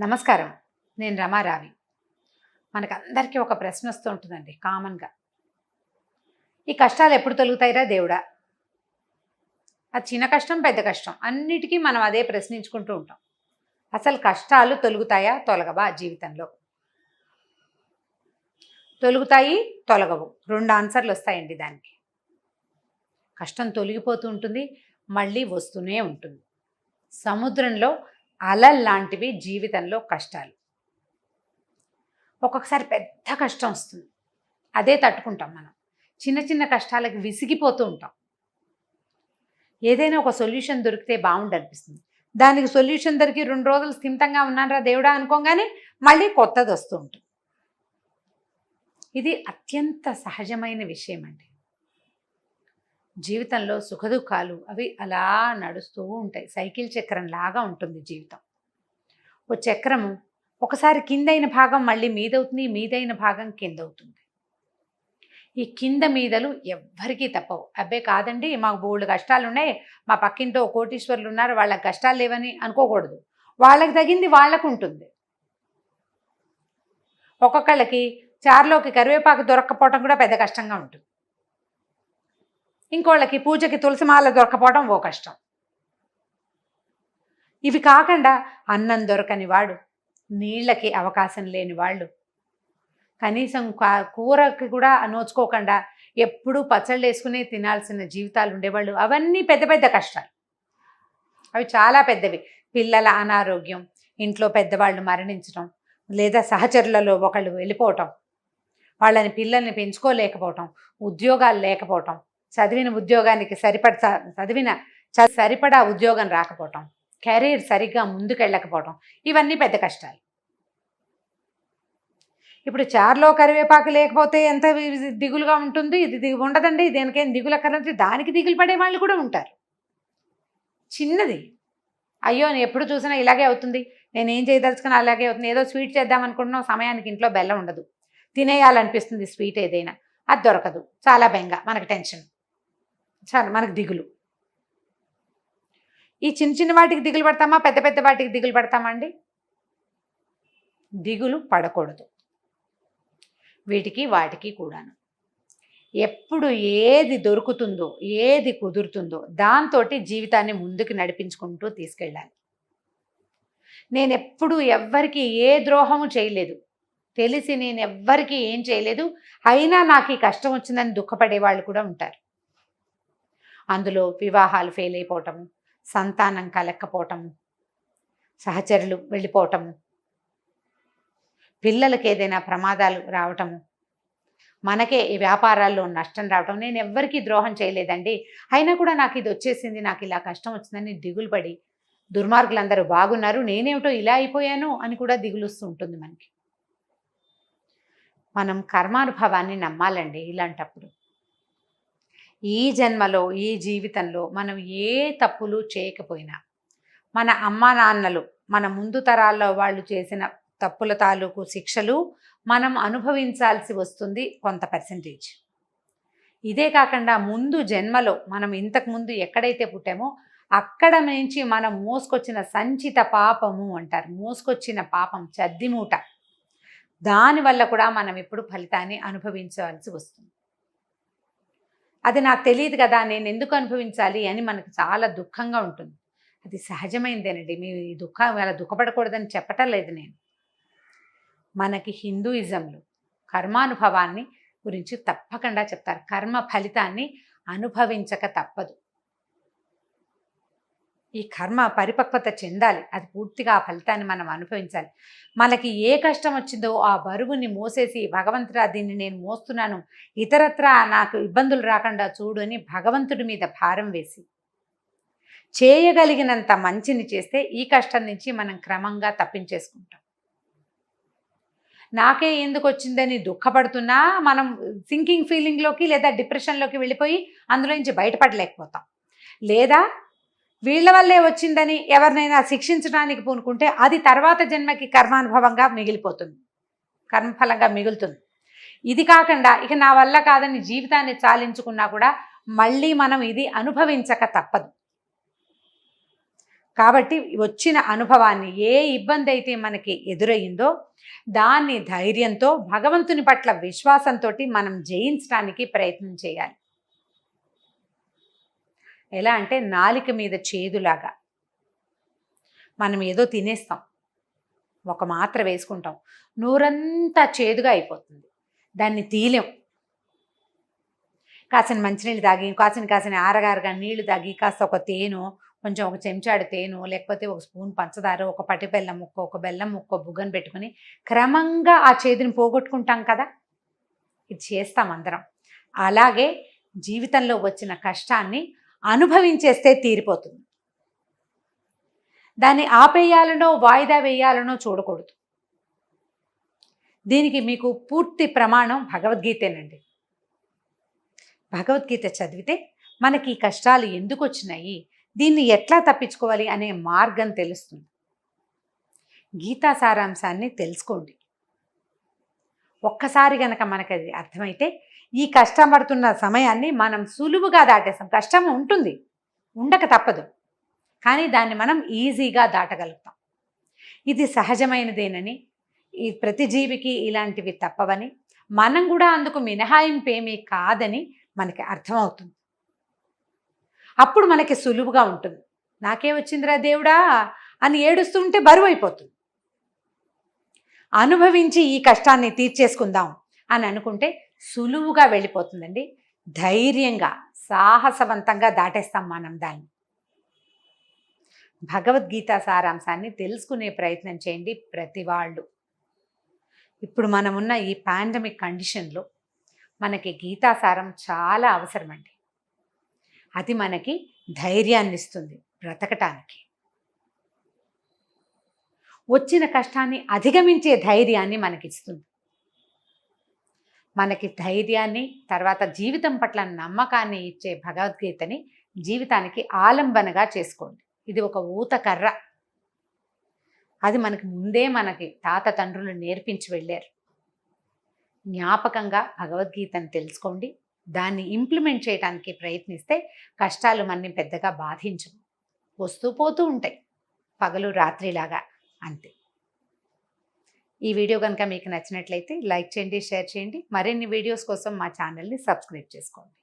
నమస్కారం. నేను రమారావి. మనకందరికీ ఒక ప్రశ్న వస్తూ ఉంటుందండి కామన్‌గా. ఈ కష్టాలు ఎప్పుడు తొలుగుతాయిరా దేవుడా? అది చిన్న కష్టం, పెద్ద కష్టం. అన్నిటికీ మనం అదే ప్రశ్నించుకుంటూ ఉంటాం. అసలు కష్టాలు తొలుగుతాయా? తొలగవా జీవితంలో? తొలుగుతాయి, తొలగవు. 2 ఆన్సర్‌లు వస్తాయండి దానికి. కష్టం తొలగిపోతూ ఉంటుంది, మళ్ళీ వస్తూనే ఉంటుంది. సముద్రంలో అలల్లాంటివి జీవితంలో కష్టాలు. ఒక్కొక్కసారి పెద్ద కష్టం వస్తుంది. అదే తట్టుకుంటాం మనం. చిన్న చిన్న కష్టాలకు విసిగిపోతూ ఉంటాం. ఏదైనా ఒక సొల్యూషన్ దొరికితే బాగుండనిపిస్తుంది. దానికి సొల్యూషన్ దొరికి 2 రోజులు స్థిమితంగా ఉన్నానురా దేవుడా అనుకోగానే మళ్ళీ కొత్తది వస్తూ ఉంటుంది. ఇది అత్యంత సహజమైన విషయం అండి. జీవితంలో సుఖదుఖాలు అవి అలా నడుస్తూ ఉంటాయి. సైకిల్ చక్రం లాగా ఉంటుంది జీవితం. ఓ చక్రము ఒకసారి కిందైన భాగం మళ్ళీ మీదవుతుంది, మీదైన భాగం కిందవుతుంది. ఈ కింద మీదలు ఎవ్వరికీ తప్పవు. అబ్బే కాదండి మాకు బోల్డు కష్టాలు ఉన్నాయి, మా పక్కింటో కోటీశ్వరులు ఉన్నారు, వాళ్ళకి కష్టాలు లేవని అనుకోకూడదు. వాళ్ళకి తగింది వాళ్ళకు ఉంటుంది. ఒక్కొక్కళ్ళకి చారులోకి కరివేపాకు దొరక్కపోవడం కూడా పెద్ద కష్టంగా ఉంటుంది. ఇంకోళ్ళకి పూజకి తులసిమాల దొరకపోవడం ఓ కష్టం. ఇవి కాకుండా అన్నం దొరకని వాడు, నీళ్ళకి అవకాశం లేని వాళ్ళు, కనీసం కూరకి కూడా నోచుకోకుండా ఎప్పుడూ పచ్చళ్ళు వేసుకునే తినాల్సిన జీవితాలు ఉండేవాళ్ళు. అవన్నీ పెద్ద పెద్ద కష్టాలు. అవి చాలా పెద్దవి. పిల్లల అనారోగ్యం, ఇంట్లో పెద్దవాళ్ళు మరణించడం, లేదా సహచరులలో ఒకళ్ళు వెళ్ళిపోవటం, వాళ్ళని పిల్లల్ని పెంచుకోలేకపోవటం, ఉద్యోగాలు లేకపోవటం, చదివిన ఉద్యోగానికి సరిపడా ఉద్యోగం రాకపోవటం, కెరీర్ సరిగ్గా ముందుకెళ్ళకపోవటం, ఇవన్నీ పెద్ద కష్టాలు. ఇప్పుడు చారులో కరివేపాకు లేకపోతే ఎంత దిగులుగా ఉంటుంది. ఇది ఉండదండి, దేనికేం దిగులు అక్కర్లేదు, దానికి దిగులు పడే వాళ్ళు కూడా ఉంటారు. చిన్నది, అయ్యో నేను ఎప్పుడు చూసినా ఇలాగే అవుతుంది, నేనేం చేయదలుచుకున్నా అలాగే అవుతుంది. ఏదో స్వీట్ చేద్దాం అనుకుంటున్నాం, సమయానికి ఇంట్లో బెల్లం ఉండదు, తినేయాలనిపిస్తుంది స్వీట్ ఏదైనా, అది దొరకదు, చాలా బెంగ, మనకు టెన్షన్, చాలా మనకు దిగులు. ఈ చిన్న చిన్న వాటికి దిగులు పడతామా, పెద్ద పెద్ద వాటికి దిగులు పడతామా అండి? దిగులు పడకూడదు వీటికి వాటికి కూడాను. ఎప్పుడు ఏది దొరుకుతుందో, ఏది కుదురుతుందో దాంతో జీవితాన్ని ముందుకు నడిపించుకుంటూ తీసుకెళ్ళాలి. నేను ఎప్పుడు ఎవ్వరికి ఏ ద్రోహము చేయలేదు, తెలిసి నేను ఎవ్వరికి ఏం చేయలేదు, అయినా నాకు ఈ కష్టం వచ్చిందని దుఃఖపడే వాళ్ళు కూడా ఉంటారు. అందులో వివాహాలు ఫెయిల్ అయిపోవటము, సంతానం కలక్కపోవటము, సహచరులు వెళ్ళిపోవటము, పిల్లలకి ఏదైనా ప్రమాదాలు రావటము, మనకే ఈ వ్యాపారాల్లో నష్టం రావటం. నేను ఎవ్వరికీ ద్రోహం చేయలేదండి, అయినా కూడా నాకు ఇది వచ్చేసింది, నాకు ఇలా కష్టం వచ్చిందని దిగులు పడి, దుర్మార్గులందరూ బాగున్నారు, నేనేమిటో ఇలా అయిపోయాను అని కూడా దిగులుస్తూ ఉంటుంది మనకి. మనం కర్మానుభవాన్ని నమ్మాలండి. ఇలాంటప్పుడు ఈ జన్మలో, ఈ జీవితంలో మనం ఏ తప్పులు చేయకపోయినా, మన అమ్మా నాన్నలు, మన ముందు తరాల్లో వాళ్ళు చేసిన తప్పుల తాలూకు శిక్షలు మనం అనుభవించాల్సి వస్తుంది కొంత పర్సెంటేజ్. ఇదే కాకుండా ముందు జన్మలో మనం ఇంతకుముందు ఎక్కడైతే పుట్టామో అక్కడ నుంచి మనం మోసుకొచ్చిన సంచిత పాపము అంటారు, మోసుకొచ్చిన పాపం చద్దిమూట, దానివల్ల కూడా మనం ఇప్పుడు ఫలితాన్ని అనుభవించాల్సి వస్తుంది. అది నాకు తెలియదు కదా, నేను ఎందుకు అనుభవించాలి అని మనకు చాలా దుఃఖంగా ఉంటుంది. అది సహజమైందేనండి. మీ దుఃఖం అలా దుఃఖపడకూడదని చెప్పటం లేదు నేను. మనకి హిందూయిజంలో కర్మానుభవాన్ని గురించి తప్పకుండా చెప్తారు. కర్మ ఫలితాన్ని అనుభవించక తప్పదు. ఈ కర్మ పరిపక్వత చెందాలి, అది పూర్తిగా ఆ ఫలితాన్ని మనం అనుభవించాలి. మనకి ఏ కష్టం వచ్చిందో ఆ బరువుని మోసేసి, భగవంతుడా దీన్ని నేను మోస్తున్నాను, ఇతరత్రా నాకు ఇబ్బందులు రాకుండా చూడు అని భగవంతుడి మీద భారం వేసి చేయగలిగినంత మంచిని చేస్తే ఈ కష్టం నుంచి మనం క్రమంగా తప్పించేసుకుంటాం. నాకే ఎందుకు వచ్చిందని దుఃఖపడుతున్నా మనం థింకింగ్ ఫీలింగ్లోకి లేదా డిప్రెషన్లోకి వెళ్ళిపోయి అందులో నుంచి బయటపడలేకపోతాం. లేదా వీళ్ళ వల్లే వచ్చిందని ఎవరినైనా శిక్షించడానికి పూనుకుంటే అది తర్వాత జన్మకి కర్మానుభవంగా మిగిలిపోతుంది, కర్మఫలంగా మిగులుతుంది. ఇది కాకుండా ఇక నా వల్ల కాదని జీవితాన్ని చాలించుకున్నా కూడా మళ్ళీ మనం ఇది అనుభవించక తప్పదు. కాబట్టి వచ్చిన అనుభవాన్ని, ఏ ఇబ్బంది అయితే మనకి ఎదురయ్యిందో దాన్ని ధైర్యంతో, భగవంతుని పట్ల విశ్వాసంతో మనం జయించడానికి ప్రయత్నం చేయాలి. ఎలా అంటే నాలిక మీద చేదులాగా. మనం ఏదో తినేస్తాం, ఒక మాత్ర వేసుకుంటాం, నోరంతా చేదుగా అయిపోతుంది, దాన్ని తీలేం. కాసిన మంచినీళ్ళు తాగి, కాసిన ఆరగారగా నీళ్లు తాగి, కాస్త ఒక తేనో, కొంచెం ఒక చెంచాడు తేనో, లేకపోతే ఒక స్పూన్ పంచదార, ఒక పటి బెల్లం ముక్క, ఒక బెల్లం ముక్క బుగ్గను పెట్టుకుని క్రమంగా ఆ చేదుని పోగొట్టుకుంటాం కదా. ఇది చేస్తాం అందరం. అలాగే జీవితంలో వచ్చిన కష్టాన్ని అనుభవించేస్తే తీరిపోతుంది. దాన్ని ఆపేయాలనో వాయిదా వేయాలనో చూడకూడదు. దీనికి మీకు పూర్తి ప్రమాణం భగవద్గీతేనండి. భగవద్గీత చదివితే మనకి ఈ కష్టాలు ఎందుకు వచ్చినాయి, దీన్ని ఎట్లా తప్పించుకోవాలి అనే మార్గం తెలుస్తుంది. గీతా సారాంశాన్ని తెలుసుకోండి. ఒక్కసారి గనక మనకు అది అర్థమైతే ఈ కష్టపడుతున్న సమయాన్ని మనం సులువుగా దాటేస్తాం. కష్టం ఉంటుంది, ఉండక తప్పదు, కానీ దాన్ని మనం ఈజీగా దాటగలుగుతాం. ఇది సహజమైనదేనని, ఈ ప్రతి జీవికి ఇలాంటివి తప్పవని, మనం కూడా అందుకు మినహాయింపు ఏమీ కాదని మనకి అర్థమవుతుంది. అప్పుడు మనకి సులువుగా ఉంటుంది. నాకే వచ్చిందిరా దేవుడా అని ఏడుస్తుంటే బరువు అయిపోతుంది. అనుభవించి ఈ కష్టాన్ని తీర్చేసుకుందాం అని అనుకుంటే సులువుగా వెళ్ళిపోతుందండి. ధైర్యంగా, సాహసవంతంగా దాటేస్తాం మనం దాన్ని. భగవద్గీత సారాంశాన్ని తెలుసుకునే ప్రయత్నం చేయండి ప్రతి వాళ్ళు. ఇప్పుడు మనమున్న ఈ పాండమిక్ కండిషన్లో మనకి గీతాసారం చాలా అవసరమండి. అది మనకి ధైర్యాన్ని ఇస్తుంది బ్రతకటానికి. వచ్చిన కష్టాన్ని అధిగమించే ధైర్యాన్ని మనకిస్తుంది. మనకి ధైర్యాన్ని, తర్వాత జీవితం పట్ల నమ్మకాన్ని ఇచ్చే భగవద్గీతని జీవితానికి ఆలంబనగా చేసుకోండి. ఇది ఒక ఊతకర్ర. అది మనకి ముందే మనకి తాత తండ్రులు నేర్పించి వెళ్ళారు. జ్ఞాపకంగా భగవద్గీతను తెలుసుకోండి. దాన్ని ఇంప్లిమెంట్ చేయడానికి ప్రయత్నిస్తే కష్టాలు మనని పెద్దగా బాధించవు. వస్తూ పోతూ ఉంటాయి, పగలు రాత్రిలాగా, అంతే. ఈ వీడియో కనుక మీకు నచ్చినట్లయితే లైక్ చేయండి, షేర్ చేయండి. మరిన్ని వీడియోస్ కోసం మా ఛానల్ని సబ్స్క్రైబ్ చేసుకోండి.